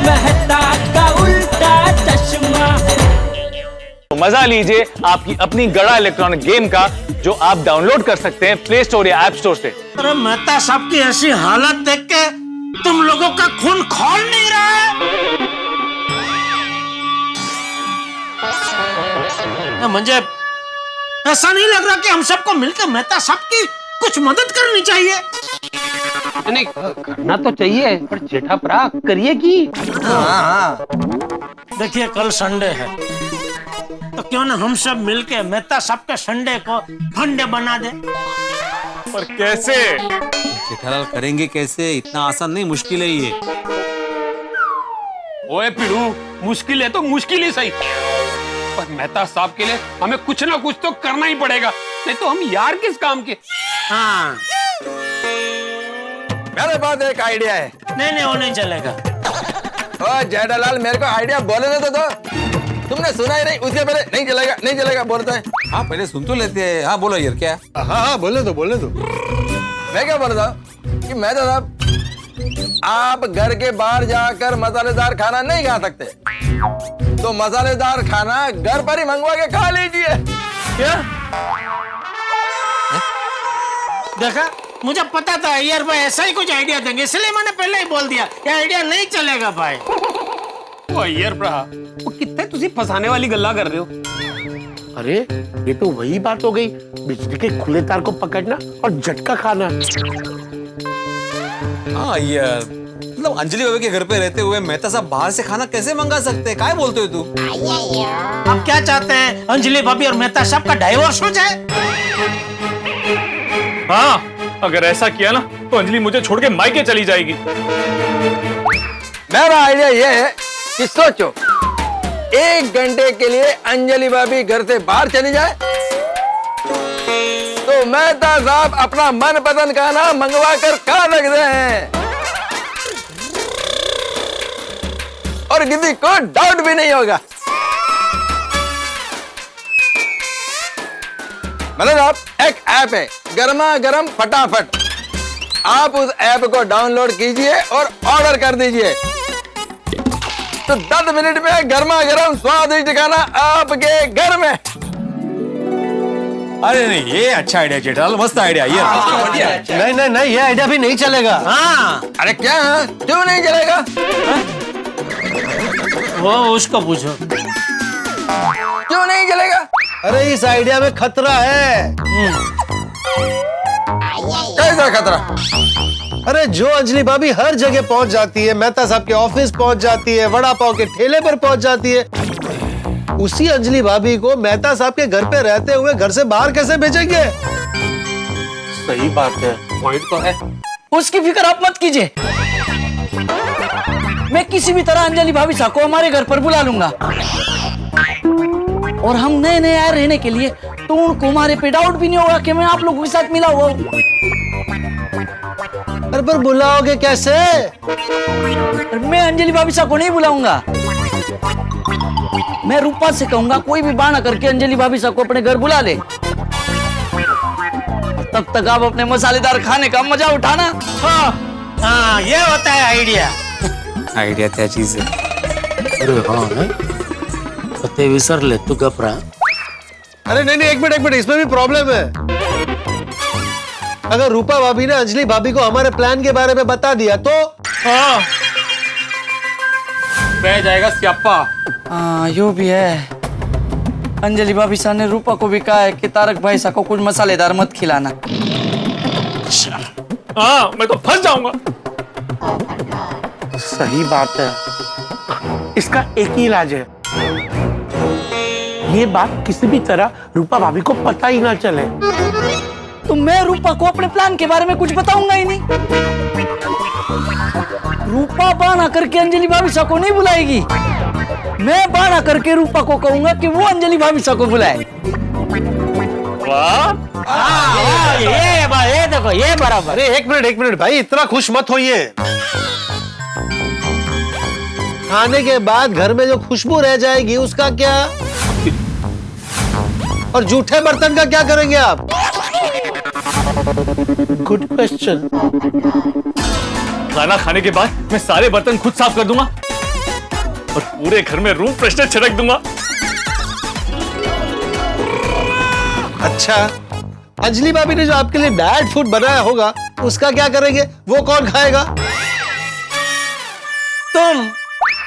मेहता का उल्टा चश्मा। मजा लीजिए आपकी अपनी गड़ा इलेक्ट्रॉनिक गेम का, जो आप डाउनलोड कर सकते हैं प्ले स्टोर या ऐप स्टोर से। अरे मेहता साहब की ऐसी हालत देख के तुम लोगों का खून खौल नहीं रहा है? मुझे ऐसा नहीं लग रहा कि हम सबको मिलकर मेहता साहब की कुछ मदद करनी चाहिए? नहीं करना तो चाहिए, पर जेठा परा करिए की। देखिए कल संडे है, तो क्यों ना हम सब मिलके मेहता साहब के संडे को फंडे बना दे। पर कैसे? जेठालाल करेंगे कैसे? इतना आसान नहीं, मुश्किल है ये। ओए पिड़ू, मुश्किल है तो मुश्किल ही सही, पर मेहता साहब के लिए हमें कुछ ना कुछ तो करना ही पड़ेगा, नहीं तो हम यार किस काम के। हाँ मेरे पास एक आइडिया है। नहीं वो नहीं चलेगा। ओ जेठालाल मेरे को आइडिया बोलने दो। तुमने सुना ही नहीं, उसके पहले नहीं चलेगा बोलता है। हाँ पहले सुन तो लेते हैं। हाँ बोलो यार, क्या? हाँ बोलने दो। मैं क्या बोल रहा हूँ कि मैं तो साहब, आप घर के बाहर जाकर मसालेदार खाना नहीं खा सकते, तो मसालेदार खाना घर पर ही मंगवा के खा लीजिए। क्या? देखा, मुझे पता था यार भाई ऐसा ही कुछ आइडिया देंगे, इसलिए मैंने पहले ही बोल दिया ये आइडिया नहीं चलेगा भाई। ओ यार भरा, वो कितने तुसी फंसाने वाली गल्ला कर रहे हो। अरे ये तो वही बात हो गई, बिजली के खुले तार को पकड़ना और झटका खाना। हाँ यार, मतलब अंजलि बाबा के घर पे रहते हुए मेहता साहब बाहर से खाना कैसे मंगा सकते हैं? क्या बोलते हो तू? आप क्या चाहते हैं, अंजलि भाभी और मेहता साहब का डाइवोर्स हो जाए? हाँ, अगर ऐसा किया ना तो अंजलि मुझे छोड़ के मायके चली जाएगी। मेरा आइडिया ये है कि सोचो, 1 घंटे के लिए अंजलि भाभी घर से बाहर चली जाए, तो मेहता साहब अपना मनपसंद खाना मंगवा कर खा सकते हैं और किसी को डाउट भी नहीं होगा। मतलब आप, एक ऐप है गर्मा गर्म फटाफट, आप उस ऐप को डाउनलोड कीजिए और ऑर्डर कर दीजिए, तो 10 मिनट में गर्मा गर्म स्वादिष्ट खाना आपके घर में। अरे नहीं, ये अच्छा आइडिया जेठालाल, मस्त आइडिया ये। नहीं ये आइडिया भी नहीं चलेगा। हाँ अरे क्या, क्यों नहीं चलेगा? वो उसको पूछो। क्यों नहीं चलेगा? अरे इस आइडिया में खतरा है। कैसा खतरा? अरे जो अंजलि भाभी हर जगह पहुंच जाती है, मेहता साहब के ऑफिस पहुंच जाती है, वड़ा पाव के ठेले पर पहुंच जाती है, उसी अंजलि भाभी को मेहता साहब के घर पे रहते हुए घर से बाहर कैसे भेजेंगे? सही बात है, पॉइंट तो है। उसकी फिक्र आप मत कीजिए, मैं किसी भी तरह अंजलि भाभी साहब को हमारे घर पर बुला लूंगा, और हम नए नए आए रहने के लिए, तो उनको हमारे पे डाउट भी नहीं होगा कि मैं आप लोगों के साथ मिला हुआ हूँ। अरे पर बुलाओगे कैसे? मैं अंजलि भाभी साहब को नहीं बुलाऊंगा, मैं रूपा से कहूंगा कोई भी बहाना करके अंजलि भाभी साहब को अपने घर बुला ले, तब तक आप अपने मसालेदार खाने का मजा उठाना। हाँ ये होता है आइडिया। आइडिया क्या चीज है? अरे हाँ पते विसर ले तू घबरा। अरे नहीं एक मिनट, इसमें भी प्रॉब्लम है। अगर रूपा भाभी ने अंजलि भाभी को हमारे प्लान के बारे में बता दिया तो? हाँ, रह जाएगा स्यापा। हाँ यो भी है, अंजलि भाभी साहब ने रूपा को भी कहा है कि तारक भाई साहब को कुछ मसालेदार मत खिलाना। हाँ, मैं तो फंस जाऊंगा। सही बात है, इसका एक ही इलाज है, ये बात किसी भी तरह रूपा भाभी को पता ही ना चले। तो मैं रूपा को अपने प्लान के बारे में कुछ बताऊंगा ही नहीं। रूपा बहाना करके अंजलि भाभी साहब को नहीं बुलाएगी, मैं बहाना करके रूपा को कहूंगा कि वो अंजलि भाभी साहब को बुलाए। वाह, ये देखो ये बराबर। अरे एक मिनट भाई, इतना खुश मत होइए। खाने के बाद घर में जो खुशबू रह जाएगी उसका क्या, और जूठे बर्तन का क्या करेंगे आप? Good question. खाना खाने के बाद मैं सारे बर्तन खुद साफ कर दूंगा। और पूरे घर में रूम फ्रेशनर छिड़क दूंगा। अच्छा, अंजलि भाभी ने जो आपके लिए डाइट फूड बनाया होगा उसका क्या करेंगे? वो कौन खाएगा? तुम।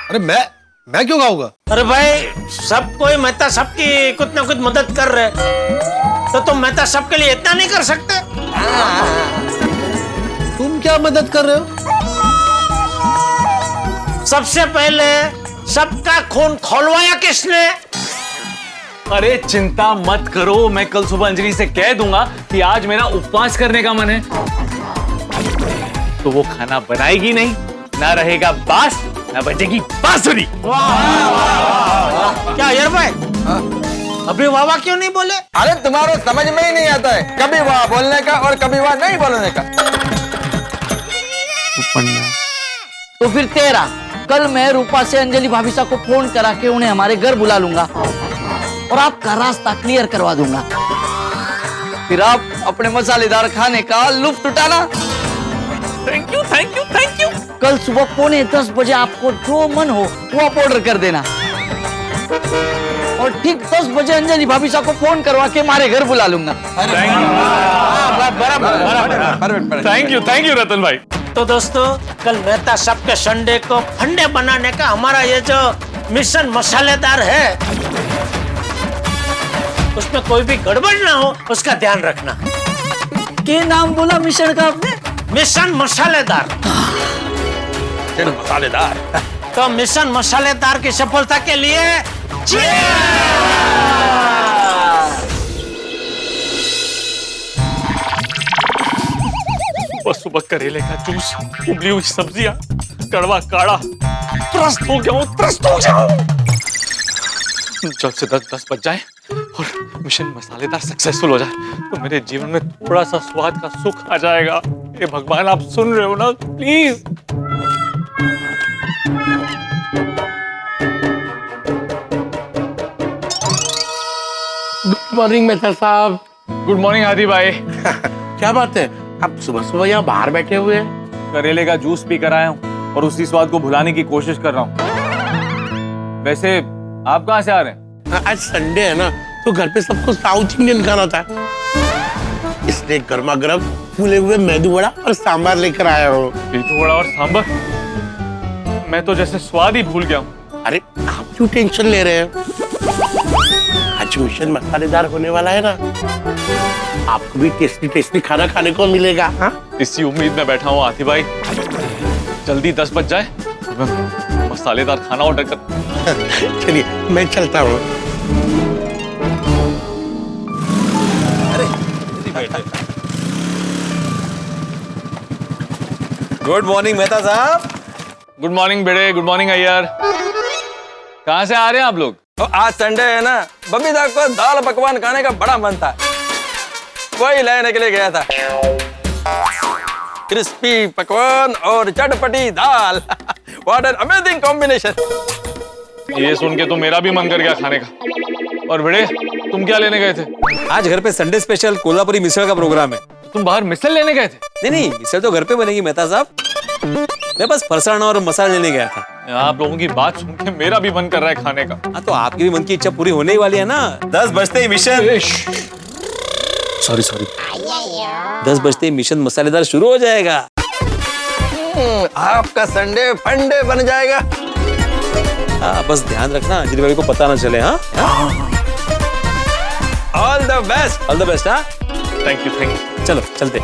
अरे मैं क्यों खाऊंगा? अरे भाई सब कोई मेहता सबकी कुछ ना कुछ मदद कर रहे, तो तुम मेहता सबके लिए इतना नहीं कर सकते? तुम क्या मदद कर रहे हो? सबसे पहले सबका खून खोलवाया किसने? अरे चिंता मत करो, मैं कल सुबह अंजलि से कह दूंगा कि आज मेरा उपवास करने का मन है, तो वो खाना बनाएगी नहीं, ना रहेगा बास, ना बजेगी बांसुरी। क्या यार भाई, अभी वाह वाह क्यों नहीं बोले? अरे तुम्हारे समझ में ही नहीं आता है, कभी वाह बोलने का और कभी वाह नहीं बोलने का। तो फिर तेरा, कल मैं रूपा से अंजलि भाभी साहब को फोन करा के उन्हें हमारे घर बुला लूंगा और आपका रास्ता क्लियर करवा दूंगा। फिर आप अपने मसालेदार खाने का लुत्फ उठाना। Thank you thank you thank you. कल सुबह 9:45 बजे आपको जो मन हो वो आप ऑर्डर कर देना और ठीक 10 बजे अंजलि भाभी साहब को फोन करवा के हमारे घर बुला लूंगा। थैंक यू रतन भाई। तो दोस्तों, कल मेहता सबके संडे को फंडे बनाने का हमारा ये जो मिशन मसालेदार है, उसमें कोई भी गड़बड़ ना हो उसका ध्यान रखना। क्या नाम बोला मिशन का आपने? मिशन मसालेदार। मसालेदार। तो मिशन मसालेदार की सफलता के लिए सुबह सुबह करेले का जूस, उबली हुई सब्जियां, कड़वा काढ़ा, त्रस्त हो गया हूं। जल्द से 10 बज जाए और मिशन मसालेदार सक्सेसफुल हो जाए तो मेरे जीवन में थोड़ा सा स्वाद का सुख आ जाएगा। हे भगवान, आप सुन रहे हो ना? प्लीज। गुड मॉर्निंग मेहता साहब। गुड मॉर्निंग आदि भाई। क्या बात है, आप सुबह सुबह यहाँ बाहर बैठे हुए हैं? करेले का जूस पी कर आया हूँ और उसी स्वाद को भुलाने की कोशिश कर रहा हूँ। वैसे आप कहाँ से आ रहे हैं? आज संडे है ना, तो घर पे सबको साउथ इंडियन खाना था, इसलिए गर्मा गर्म फूले हुए मेदू वड़ा और सांभर लेकर आया हूँ। मेदू वड़ा और सांभर? मैं तो जैसे स्वाद ही भूल गया हूँ। अरे आप क्यों टेंशन ले रहे हैं? आज मिशन मसालेदार होने वाला है ना, आपको भी टेस्टी टेस्टी खाना खाने को मिलेगा। हाँ, इसी उम्मीद में बैठा हूँ आती भाई, जल्दी 10 बज जाए मैं मसालेदार खाना ऑर्डर कर। चलिए मैं चलता हूँ। गुड मॉर्निंग मेहता साहब। गुड मॉर्निंग बेड़े, गुड मॉर्निंग अय्यर। कहाँ से आ रहे हैं आप लोग? तो आज संडे है ना, बबीता को दाल पकवान खाने का बड़ा मन था, वही लेने के लिए गया था। क्रिस्पी पकवान और चटपटी दाल। What an amazing combination. ये सुन के तो मेरा भी मन कर गया खाने का। और बेड़े, तुम क्या लेने गए थे? आज घर पे संडे स्पेशल कोल्हापुरी मिसळ का प्रोग्राम है। तो तुम बाहर मिसल लेने गए थे? नहीं, मिसळ तो घर पे बनेगी मेहता साहब, मैं बस फरसाण और मसाला लेने गया था। आप लोगों की बात सुन के मेरा भी मन कर रहा है खाने का। हाँ, तो आपकी भी मन की इच्छा पूरी होने ही वाली है ना। 10 बजते ही मिशन, सॉरी 10 बजते ही मिशन मसालेदार शुरू हो जाएगा। आपका संडे फंडे बन जाएगा। हाँ, बस ध्यान रखना अंजलि भाभी को पता ना चले। हाँ, all the best. All the best. हाँ, थैंक यू। चलो चलते।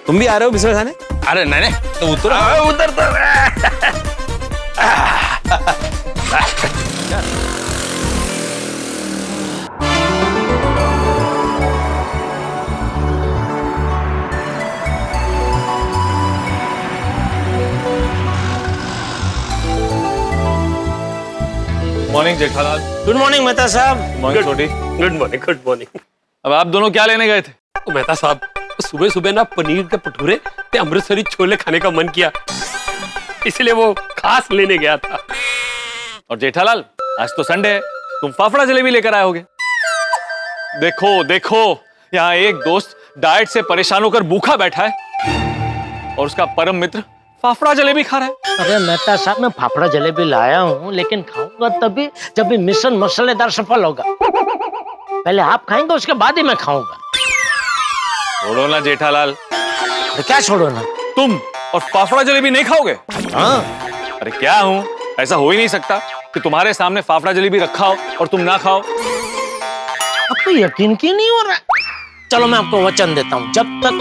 तुम भी आ रहे हो मिसळ खाने? अरे नहीं तो उतर। उधर तो morning Jethalal. Good morning Mehta साहब। मॉर्निंग छोटी। Good morning. अब आप दोनों क्या लेने गए थे? तो मेहता साहब, सुबह सुबह ना पनीर के भटूरे ते अमृतसरी छोले खाने का मन किया, इसलिए वो खास लेने गया था। और जेठालाल, आज तो संडे है, तुम फाफड़ा जलेबी लेकर आए होगे। देखो देखो, यहाँ एक दोस्त डाइट से परेशान होकर भूखा बैठा है और उसका परम मित्र फाफड़ा जलेबी खा रहा है। अरे मेहता साहब, मैं फाफड़ा जलेबी लाया हूँ, लेकिन खाऊंगा तभी जब भी मिशन मसालेदार सफल होगा। पहले आप खाएंगे, उसके बाद ही मैं खाऊंगा। छोड़ो ना जेठालाल, तो क्या छोड़ो ना? तुम और फाफड़ा जलेबी नहीं खाओगे? हाँ, अरे क्या हूँ, ऐसा हो ही नहीं सकता कि तुम्हारे सामने फाफड़ा जलेबी रखा हो और तुम ना खाओ। अब तो यकीन क्यों नहीं हो रहा? चलो मैं आपको वचन देता हूँ, जब तक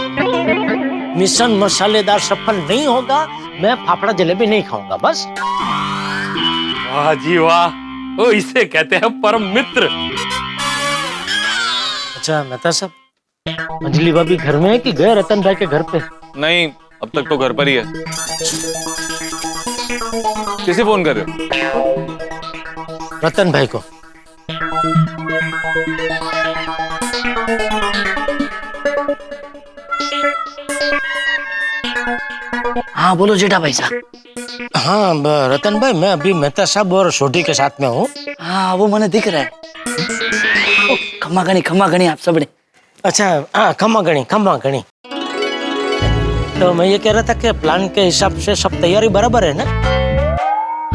मिशन मसालेदार सफल नहीं होगा मैं फाफड़ा जलेबी नहीं खाऊंगा, बस। वाह जी वाह, ओ इसे कहते हैं परम मित्र। अच्छा मेहता साहब, अंजलि भाभी घर में है कि गए रतन भाई के घर पे? नहीं, अब तक तो घर पर ही है। किसे फोन कर रहे हो? रतन भाई को। हाँ बोलो जेठा भाई साहब। हाँ रतन भाई, मैं अभी मेहता साहब और छोटी के साथ में हूँ। हाँ वो मैंने दिख रहा है। ओ, खम्मा गणी आप सबने। अच्छा हाँ, खम्मा गणी। तो मैं ये कह रहा था कि प्लान के हिसाब से सब तैयारी बराबर है ना?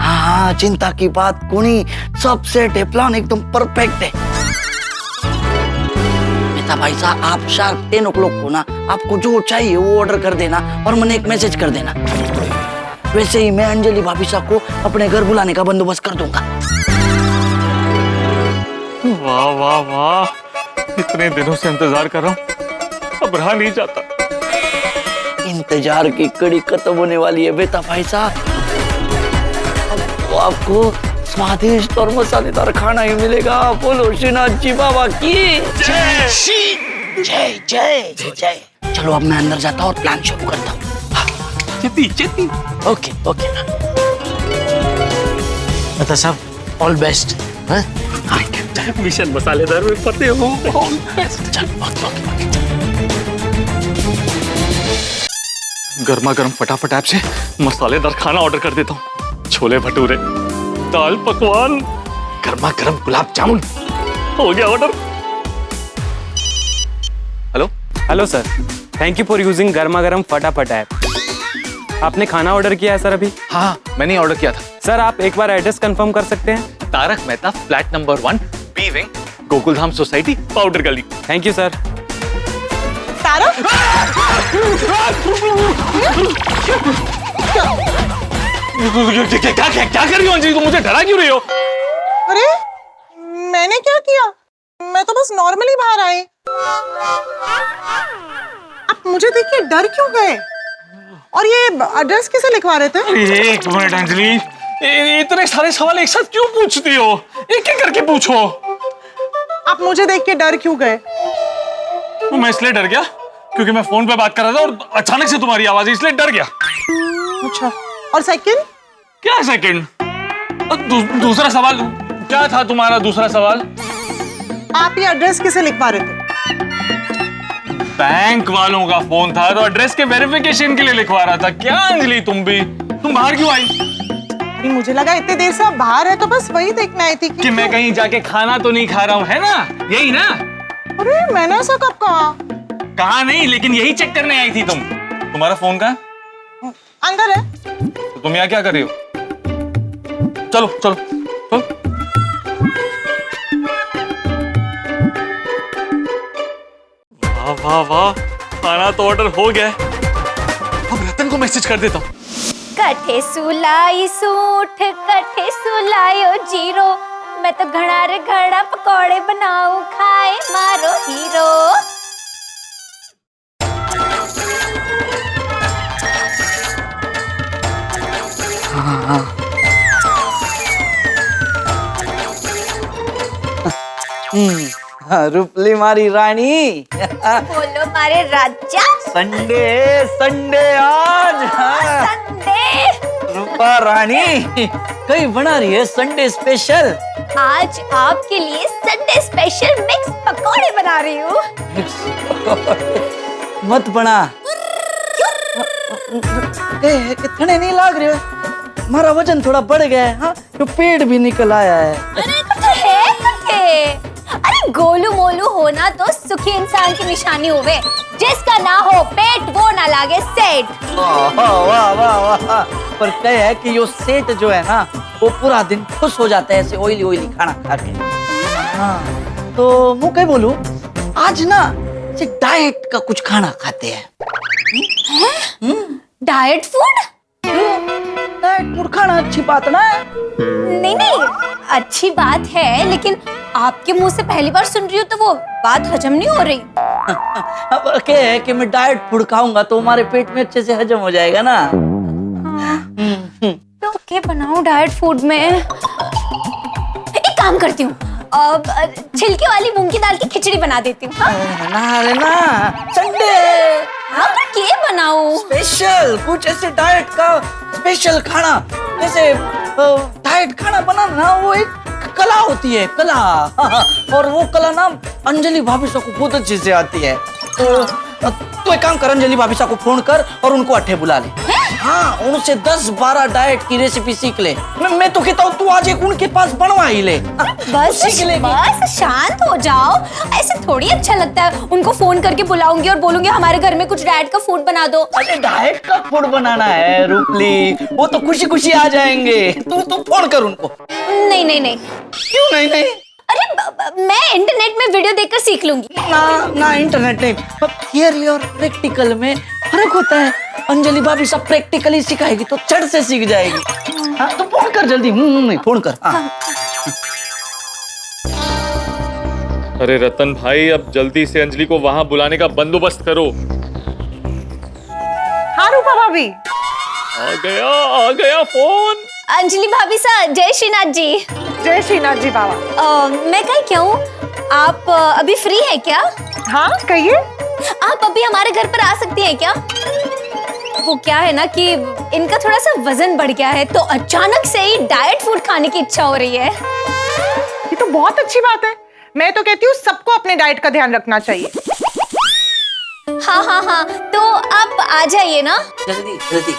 हाँ चिंता की बात कोनी, सब सेट है, प्लान एकदम परफेक्ट है। मेहता भाई साहब, आप शार्प 10 o'clock को ना आपको जो चाहिए वो ऑर्डर कर देना और मैंने एक मैसेज कर देना। वैसे ही मैं अंजलि भाभी साहब को अपने घर बुलाने का बंदोबस्त कर दूंगा। वाह वाह वाह, इतने दिनों से इंतजार कर रहा हूँ, अब रहा नहीं जाता। इंतजार की कड़ी खत्म होने वाली है बेटा भाई साहब। अब तो आपको स्वादिष्ट और मसालेदार खाना ही मिलेगा। बोलो श्रीनाथ जी बाबा की जय। जय जय जय। चलो अब मैं अंदर जाता हूँ और प्लान शुरू करता हूँ। चेती। ओके मेहता साहब, ऑल बेस्ट। मिशन मसालेदार में फतेह हो। गर्मा गर्म फटाफट ऐप से मसालेदार खाना ऑर्डर कर देता हूँ। छोले भटूरे, दाल पकवान, गर्मा गर्म गुलाब जामुन, हो गया order. Hello sir, thank you for using गर्मा गर्म फटाफट ऐप। आपने खाना ऑर्डर किया है सर अभी? हाँ मैंने ऑर्डर किया था। सर आप एक बार एड्रेस कंफर्म कर सकते हैं? Tarak Mehta, flat number 1, B wing, Gokuldham society, powder गली। Thank you sir. तारक, क्या कर रही हो अंजलि, तुम मुझे डरा क्यों रही हो? अरे मैंने क्या किया? मैं तो बस नॉर्मली बाहर आई। आप मुझे देख के डर क्यों गए? और ये एड्रेस किसे लिखवा रहे थे? एक मिनट अंजलि, इतने सारे सवाल एक साथ क्यों पूछती हो? एक एक करके पूछो। आप मुझे देख के डर क्यों गए? मैं इसलिए डर गया क्योंकि मैं फोन पे बात कर रहा था और अचानक से तुम्हारी आवाज, इसलिए डर गया। अच्छा, और सेकंड? क्या सेकंड? दूसरा सवाल क्या था तुम्हारा? दूसरा सवाल, आप ये एड्रेस किसे लिखवा रहे थे? बैंक वालों का फोन था तो एड्रेस के वेरिफिकेशन के लिए लिखवा रहा था। क्या अंजलि तुम बाहर क्यों आई? अरे मुझे लगा इतने देर से आप बाहर है तो बस वही देखने आई थी कि मैं कहीं जाके खाना तो नहीं खा रहा हूँ, है ना? यही ना? अरे मैंने ऐसा कब कहा? कहा नहीं, लेकिन यही चेक करने आई थी तुम। तुम्हारा फोन कहाँ? अंदर है। तो तुम यहाँ क्या कर रही हो? चलो चलो चलो। वाह वाह वाह, खाना तो ऑर्डर हो गया। अब रतन को मैसेज कर देता हूँ। कठे सुलाई सूठ, कठे सुलायो जीरो, मैं तो घड़ा रे घड़ा पकौड़े बनाऊं, खाए मारो हीरो। रूपली मारी रानी। बोलो मारे राजा। संडे संडे आज। संडे। रूपा रानी कहीं बना रही है संडे स्पेशल? आज आपके लिए संडे स्पेशल मिक्स पकौड़े बना रही हूँ। मत बना। कितने नहीं लाग रहे हो? हमारा वजन थोड़ा बढ़ गया है। हाँ, तो पेट भी निकल आया है। अरे गोलू मोलू होना तो सुखी इंसान की निशानी होवे। जिसका ना हो पेट वो ना लागे सेठ। वाह वाह वाह वाह। पर क्या है कि यो सेठ जो है ना वो पूरा दिन खुश हो जाता है ऐसे ऑयली ऑयली खाना खा के। हाँ तो मैं क्या बोलूं, आज ना से डाइट का कुछ खाना खाते हैं। Diet food? डाइट फूड खाना अच्छी बात ना है। नहीं नहीं, अच्छी बात है, लेकिन आपके मुंह से पहली बार सुन रही हूँ तो वो बात हजम नहीं हो रही। अब क्या है कि मैं डाइट फूड खाऊंगा तो हमारे पेट में अच्छे से हजम हो जाएगा ना। तो क्या बनाऊं डाइट फूड में? एक काम करती हूँ, छिलके वाली मूंग की दाल की खिचड़ी बना देती हूँ। हाँ? ना रे ना, संडे हाँ पर क्या बनाऊं? स्पेशल कुछ ऐसे डाइट का स्पेशल खाना, जैसे डाइट खाना बनाना ना वो एक कला होती है, कला। और वो कला ना अंजलि भाभी को बहुत अच्छे से आती है। तो एक काम कर, अंजलि भाभी को फोन कर और उनको अट्ठे बुला ले। हाँ, उनसे 10-12 डाइट की रेसिपी सीख ले। मैं तो कहता हूँ तू आज एक उनके पास बनवा ही ले। बस बस शांत हो जाओ, ऐसे थोड़ी अच्छा लगता है। उनको फोन करके बुलाऊंगी और बोलूंगी हमारे घर में कुछ डाइट का फूड बना दो। अरे डाइट का फूड बनाना है रूपली, वो तो खुशी खुशी आ जाएंगे। तू फोन कर उनको। नहीं नहीं नहीं। क्यों नहीं नहीं? अरे मैं इंटरनेट में वीडियो देखकर सीख लूंगी। ना इंटरनेट नहीं, थियरी और प्रैक्टिकल में फर्क होता है। अंजलि भाभी सब प्रैक्टिकली सिखाएगी तो चढ़ से सीख जाएगी। हाँ तो फोन कर जल्दी। नहीं फोन कर। हाँ। अरे रतन भाई, अब जल्दी से अंजलि को वहां बुलाने का बंदोबस्त करो। हाँ रूपा भाभी। आ गया फोन। अंजलि भाभी सा, जय श्रीनाथ जी। जय श्रीनाथ जी बाबा। मैं कहीं क्यों, आप अभी फ्री है क्या? हाँ कहिए। आप अभी हमारे घर पर आ सकती हैं क्या? वो क्या है ना कि इनका थोड़ा सा वजन बढ़ गया है तो अचानक से ही डाइट फूड खाने की इच्छा हो रही है। ये तो बहुत अच्छी बात है। मैं तो कहती हूँ सबको अपने डाइट का ध्यान रखना चाहिए। हाँ तो आप आ जाइए ना। जल्दी।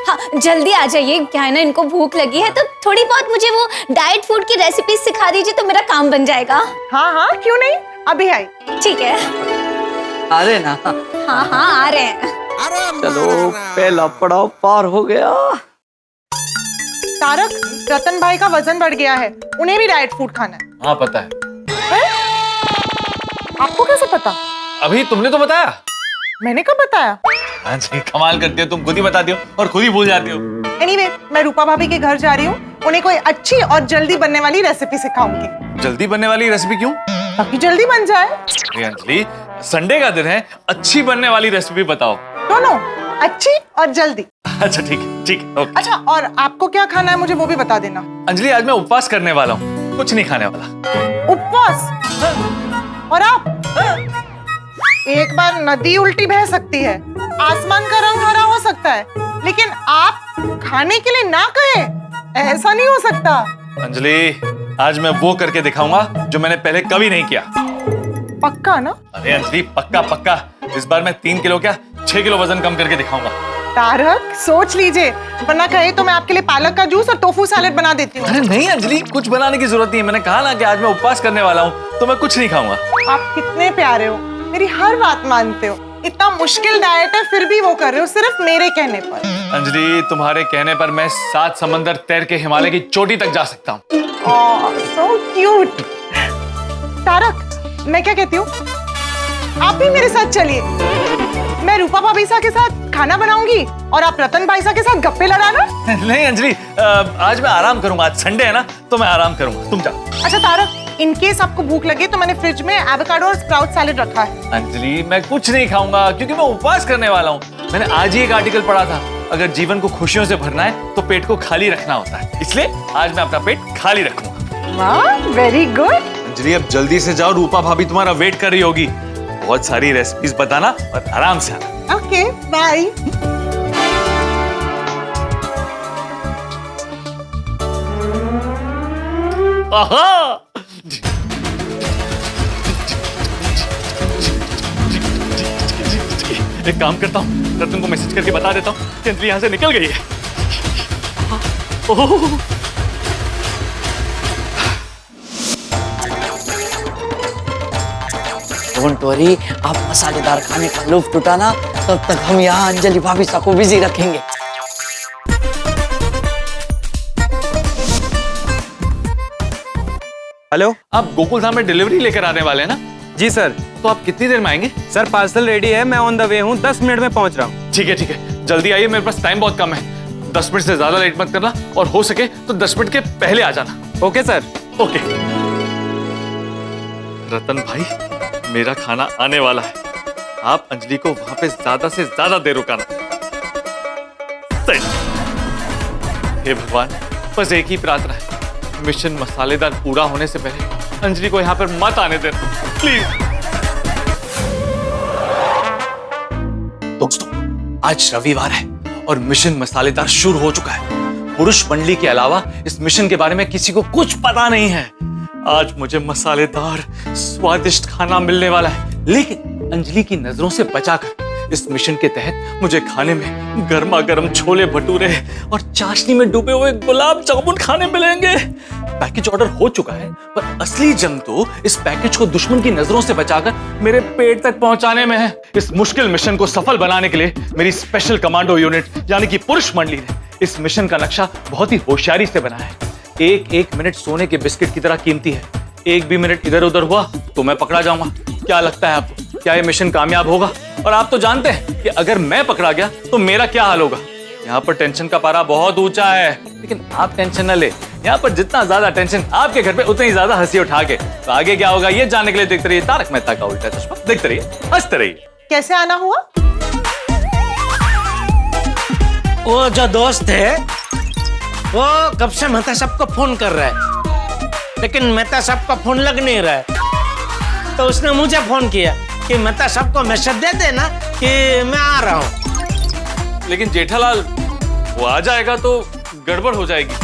हाँ जल्दी आ जाइए। क्या है ना, इनको भूख लगी है तो थोड़ी बहुत मुझे वो डाइट फूड की रेसिपी सिखा दीजिए तो मेरा काम बन जाएगा। हाँ क्यों नहीं, अभी आई। ठीक है। अरे ना। हाँ आ रहे हैं। चलो पहला पड़ाव पार हो गया। तारक, रतन भाई का वजन बढ़ गया है, उन्हें भी डाइट फूड खाना है। हाँ पता है। आपको कैसे पता? अभी तुमने तो बताया। मैंने कब बताया? हाँ जी, कमाल करती हो तुम, खुद ही बताती हो और खुद ही भूल जाती हो। Anyway, मैं रूपा भाभी के घर जा रही हूँ, उन्हें कोई अच्छी और जल्दी बनने वाली रेसिपी सिखाऊंगी। जल्दी बनने वाली रेसिपी क्यों? ताकि जल्दी बन जाए। अंजलि, संडे का दिन है, अच्छी बनने वाली रेसिपी बताओ। दोनों, अच्छी और जल्दी। अच्छा ठीक है। ओके। अच्छा, और आपको क्या खाना है मुझे वो भी बता देना। अंजलि, आज मैं उपवास करने वाला हूँ, कुछ नहीं खाने वाला। उपवास? और आप? एक बार नदी उल्टी बह सकती है, आसमान का रंग हरा हो सकता है, लेकिन आप खाने के लिए ना कहे, ऐसा नहीं हो सकता। अंजलि, आज मैं वो करके दिखाऊंगा जो मैंने पहले कभी नहीं किया। पक्का ना? अरे अंजलि, पक्का। इस बार मैं 3 किलो क्या 6 किलो वजन कम करके दिखाऊंगा। तारक, सोच लीजिए, वरना कहे तो मैं आपके लिए पालक का जूस और टोफू सैलेड बना देती हूँ। अरे नहीं अंजलि, कुछ बनाने की जरूरत नहीं है। मैंने कहा ना कि आज मैं उपवास करने वाला हूँ तो मैं कुछ नहीं खाऊंगा। आप कितने प्यारे हो, मेरी हर बात मानते हो। इतना मुश्किल डाइट है फिर भी वो कर रहे हो सिर्फ मेरे कहने पर। अंजलि, तुम्हारे कहने पर मैं 7 समंदर तैर के हिमालय की चोटी तक जा सकता हूँ। So cute. तारक, मैं क्या कहती हूँ, आप भी मेरे साथ चलिए। मैं रूपा भाभी के साथ खाना बनाऊंगी और आप रतन भाई के साथ गप्पे लड़ाना। नहीं अंजलि, आज मैं आराम करूंगा, आज संडे है ना तो मैं आराम करूंगा, तुम जाओ। अच्छा तारक, इन केस आपको भूख लगे तो मैंने फ्रिज में एवोकाडो और स्प्राउट सैलेड रखा है। अंजलि, मैं कुछ नहीं खाऊंगा क्योंकि मैं उपवास करने वाला हूँ। मैंने आज ही एक आर्टिकल पढ़ा था, अगर जीवन को खुशियों से भरना है तो पेट को खाली रखना होता है, इसलिए आज मैं अपना पेट खाली रखूंगा। वाह, वेरी गुड। अंजलि, अब जल्दी से जाओ, रूपा भाभी तुम्हारा वेट कर रही होगी। बहुत सारी रेसिपीज बताना और आराम से आना। Okay, bye. आहा! एक काम करता हूँ, रतन को मैसेज करके बता देता हूँ कि अंजलि यहाँ से निकल गई है। ओह! डोंट वरी, आप मसालेदार खाने का लुत्फ उठाना, तब तक हम यहाँ अंजलि भाभी साहब को बिजी रखेंगे। हेलो, आप गोकुल धाम में डिलीवरी लेकर आने वाले हैं ना? जी सर। तो आप कितनी देर में आएंगे? सर पार्सल रेडी है, मैं ऑन द वे हूँ, 10 मिनट में पहुंच रहा हूँ। ठीक है, जल्दी आइए, मेरे पास टाइम बहुत कम है। 10 मिनट से ज्यादा लेट मत करना, और हो सके तो 10 मिनट के पहले आ जाना। Okay sir. ओके। रतन भाई, मेरा खाना आने वाला है, आप अंजलि को वहां पे ज्यादा से ज्यादा देर रुकाना। सही। हे भगवान, बस एक ही प्रार्थना है, मिशन मसालेदार पूरा होने से पहले अंजलि को यहाँ पर मत आने देना, प्लीज। दोस्तों, आज रविवार है और मिशन मसालेदार शुरू हो चुका है। पुरुष मंडली के अलावा इस मिशन के बारे में किसी को कुछ पता नहीं है। आज मुझे मसालेदार स्वादिष्ट खाना मिलने वाला है, लेकिन अंजलि की नजरों से बचाकर इस मिशन के तहत मुझे खाने में गर्मा गर्म छोले भटूरे और चाशनी में डूबे हुए गुलाब जामुन खाने मिलेंगे। पैकेज ऑर्डर हो चुका है, पर असली जंग तो इस पैकेज को दुश्मन की नजरों से बचाकर मेरे पेट तक पहुंचाने में है। इस मुश्किल मिशन को सफल बनाने के लिए मेरी स्पेशल कमांडो यूनिट यानी कि पुरुष मंडली ने इस मिशन का नक्शा बहुत ही होशियारी से बनाया है। एक एक मिनट सोने के बिस्किट की तरह कीमती है। एक भी मिनट इधर उधर हुआ तो मैं पकड़ा जाऊंगा। क्या लगता है आपको, क्या ये मिशन कामयाब होगा? और आप तो जानते हैं कि अगर मैं पकड़ा गया तो मेरा क्या हाल होगा। यहाँ पर टेंशन का पारा बहुत ऊंचा है, लेकिन आप टेंशन न ले। यहाँ पर जितना ज्यादा टेंशन आपके घर पे, उतनी ही ज्यादा हंसी उठा के। तो आगे क्या होगा ये जानने के लिए देखते रहिए तारक मेहता का उल्टा चश्मा। देखते रहिए, हंसते रहिए। कैसे आना हुआ? वो जो दोस्त है वो कब से मेहता साहब को फोन कर रहा है, लेकिन मेहता साहब का फोन लग नहीं रहा है। तो उसने मुझे फोन किया कि मेहता साहब को मैसेज दे देना कि मैं आ रहा हूँ। लेकिन जेठालाल, वो आ जाएगा तो गड़बड़ हो जाएगी।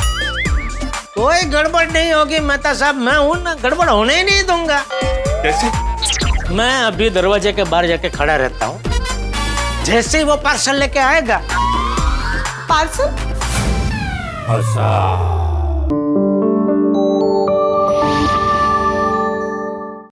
कोई गड़बड़ नहीं होगी मेहता साहब, मैं हूं ना, गड़बड़ होने ही नहीं दूंगा। कैसे? मैं अभी दरवाजे के बाहर जाके खड़ा रहता हूँ, जैसे ही वो पार्सल लेके आएगा। पार्सल?